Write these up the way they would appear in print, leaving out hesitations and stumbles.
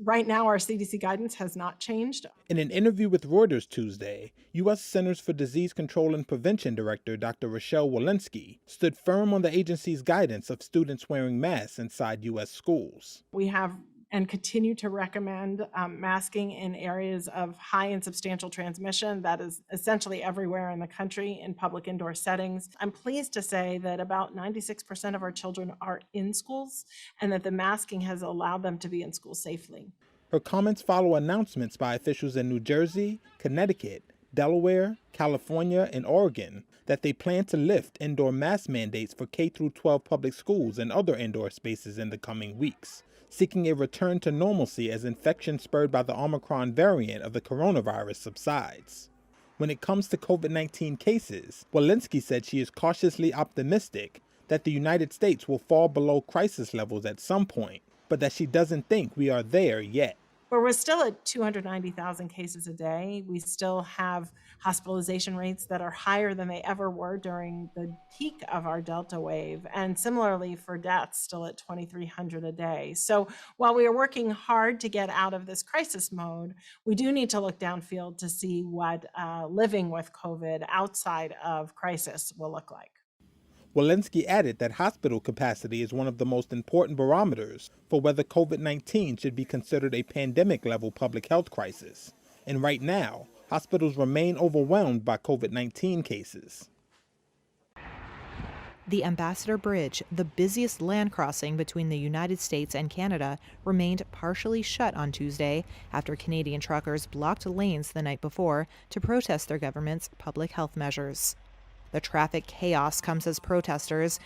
Right now, our CDC guidance has not changed. In an interview with Reuters Tuesday, U.S. Centers for Disease Control and Prevention Director Dr. Rochelle Walensky stood firm on the agency's guidance of students wearing masks inside U.S. schools. We have and continue to recommend masking in areas of high and substantial transmission. That is essentially everywhere in the country in public indoor settings. I'm pleased to say that about 96% of our children are in schools and that the masking has allowed them to be in school safely. Her comments follow announcements by officials in New Jersey, Connecticut, Delaware, California, and Oregon that they plan to lift indoor mask mandates for K-12 public schools and other indoor spaces in the coming weeks, seeking a return to normalcy as infection spurred by the Omicron variant of the coronavirus subsides. When it comes to COVID-19 cases, Walensky said she is cautiously optimistic that the United States will fall below crisis levels at some point, but that she doesn't think we are there yet. But we're still at 290,000 cases a day. We still have hospitalization rates that are higher than they ever were during the peak of our Delta wave. And similarly for deaths, still at 2,300 a day. So while we are working hard to get out of this crisis mode, we do need to look downfield to see what living with COVID outside of crisis will look like. Walensky added that hospital capacity is one of the most important barometers for whether COVID-19 should be considered a pandemic-level public health crisis. And right now, hospitals remain overwhelmed by COVID-19 cases. The Ambassador Bridge, the busiest land crossing between the United States and Canada, remained partially shut on Tuesday after Canadian truckers blocked lanes the night before to protest their government's public health measures. The traffic chaos comes as protesters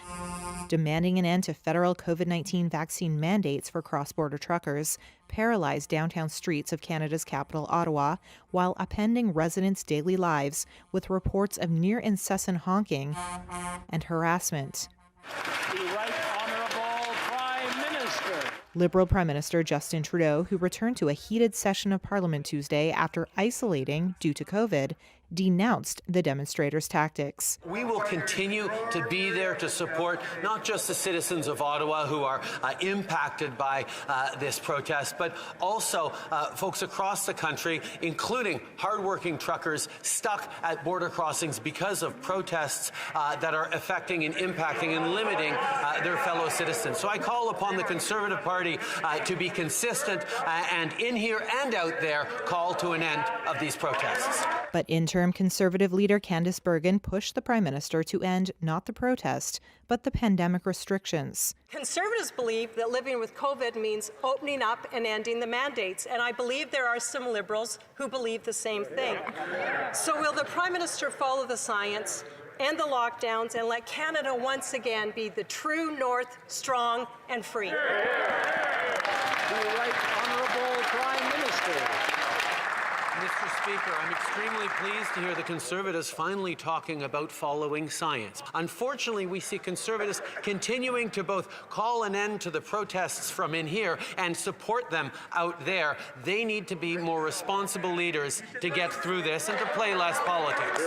demanding an end to federal COVID-19 vaccine mandates for cross-border truckers paralyzed downtown streets of Canada's capital, Ottawa, while upending residents' daily lives with reports of near-incessant honking and harassment. The Right Honourable Prime Minister. Liberal Prime Minister Justin Trudeau, who returned to a heated session of Parliament Tuesday after isolating due to COVID, denounced the demonstrators' tactics. We will continue to be there to support not just the citizens of Ottawa who are impacted by this protest, but also folks across the country, including hardworking truckers stuck at border crossings because of protests that are affecting and impacting and limiting their fellow citizens. So I call upon the Conservative Party to be consistent and in here and out there call to an end of these protests. But interim Conservative leader Candice Bergen pushed the Prime Minister to end not the protest, but the pandemic restrictions. Conservatives believe that living with COVID means opening up and ending the mandates, and I believe there are some Liberals who believe the same thing. So will the Prime Minister follow the science, end the lockdowns, and let Canada once again be the true North, strong and free? The Right Honourable Prime Minister. Mr. Speaker, I'm extremely pleased to hear the Conservatives finally talking about following science. Unfortunately, we see Conservatives continuing to both call an end to the protests from in here and support them out there. They need to be more responsible leaders to get through this and to play less politics.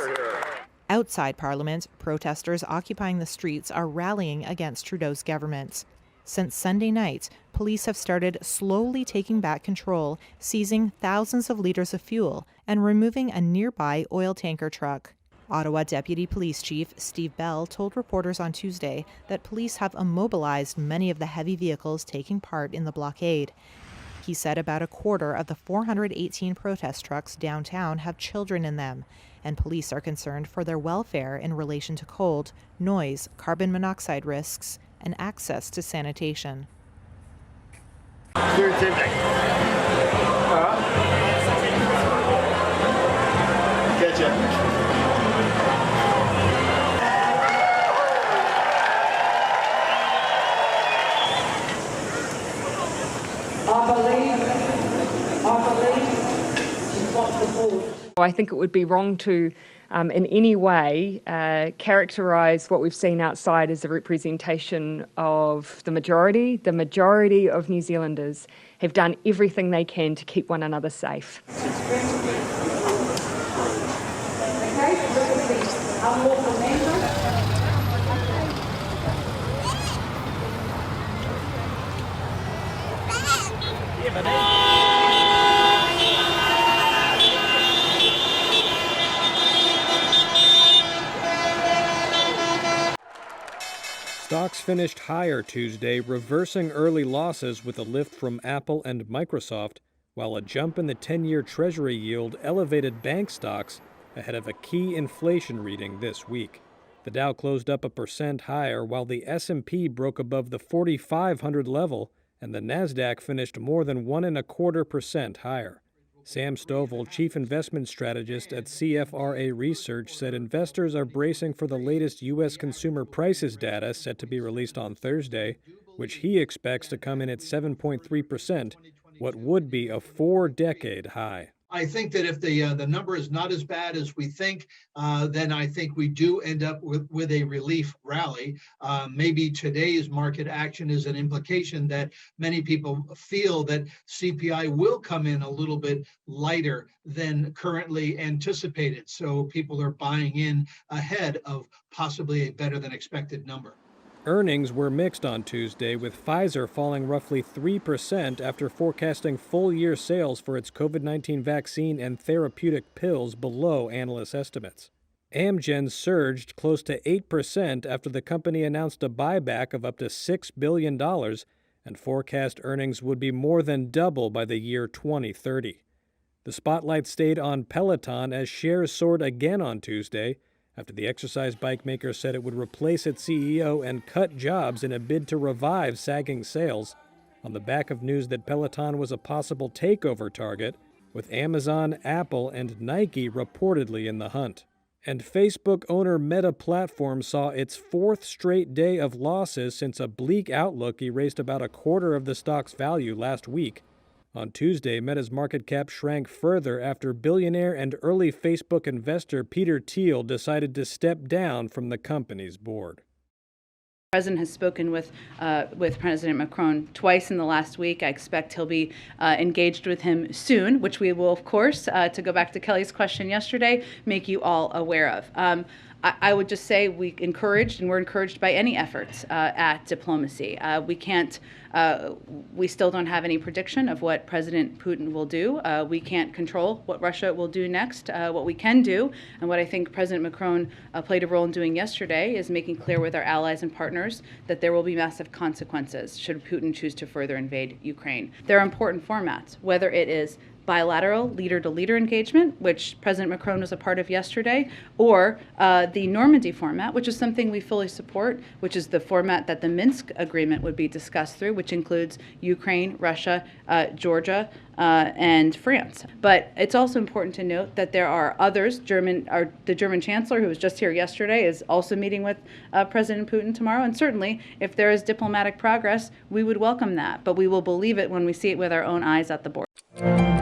Outside Parliament, protesters occupying the streets are rallying against Trudeau's government. Since Sunday night, police have started slowly taking back control, seizing thousands of liters of fuel and removing a nearby oil tanker truck. Ottawa Deputy Police Chief Steve Bell told reporters on Tuesday that police have immobilized many of the heavy vehicles taking part in the blockade. He said about a quarter of the 418 protest trucks downtown have children in them, and police are concerned for their welfare in relation to cold, noise, carbon monoxide risks, and access to sanitation. I think it would be wrong to in any way characterise what we've seen outside as a representation of the majority. The majority of New Zealanders have done everything they can to keep one another safe. Stocks finished higher Tuesday, reversing early losses with a lift from Apple and Microsoft, while a jump in the 10-year Treasury yield elevated bank stocks ahead of a key inflation reading this week. The Dow closed up 1% higher, while the S&P broke above the 4,500 level, and the Nasdaq finished more than 1.25% higher. Sam Stovall, chief investment strategist at CFRA Research, said investors are bracing for the latest U.S. consumer prices data set to be released on Thursday, which he expects to come in at 7.3%, what would be a 4-decade high. I think that if the number is not as bad as we think, then I think we do end up with a relief rally. Maybe today's market action is an implication that many people feel that CPI will come in a little bit lighter than currently anticipated. So people are buying in ahead of possibly a better than expected number. Earnings were mixed on Tuesday, with Pfizer falling roughly 3% after forecasting full-year sales for its COVID-19 vaccine and therapeutic pills below analyst estimates. Amgen surged close to 8% after the company announced a buyback of up to $6 billion and forecast earnings would be more than double by the year 2030. The spotlight stayed on Peloton as shares soared again on Tuesday, after the exercise bike maker said it would replace its CEO and cut jobs in a bid to revive sagging sales, on the back of news that Peloton was a possible takeover target, with Amazon, Apple, and Nike reportedly in the hunt. And Facebook owner Meta Platforms saw its 4th straight day of losses since a bleak outlook erased about a quarter of the stock's value last week. On Tuesday, Meta's market cap shrank further after billionaire and early Facebook investor Peter Thiel decided to step down from the company's board. The President has spoken with President Macron twice in the last week. I expect he'll be engaged with him soon, which we will, of course, to go back to Kelly's question yesterday, make you all aware of. I would just say we're encouraged by any efforts at diplomacy. We still don't have any prediction of what President Putin will do. We can't control what Russia will do next. What we can do, and what I think President Macron played a role in doing yesterday, is making clear with our allies and partners that there will be massive consequences should Putin choose to further invade Ukraine. There are important formats, whether it is bilateral leader-to-leader engagement, which President Macron was a part of yesterday, or the Normandy format, which is something we fully support, which is the format that the Minsk agreement would be discussed through, which includes Ukraine, Russia, Georgia, and France. But it's also important to note that there are others. The German Chancellor, who was just here yesterday, is also meeting with President Putin tomorrow. And certainly, if there is diplomatic progress, we would welcome that. But we will believe it when we see it with our own eyes at the border.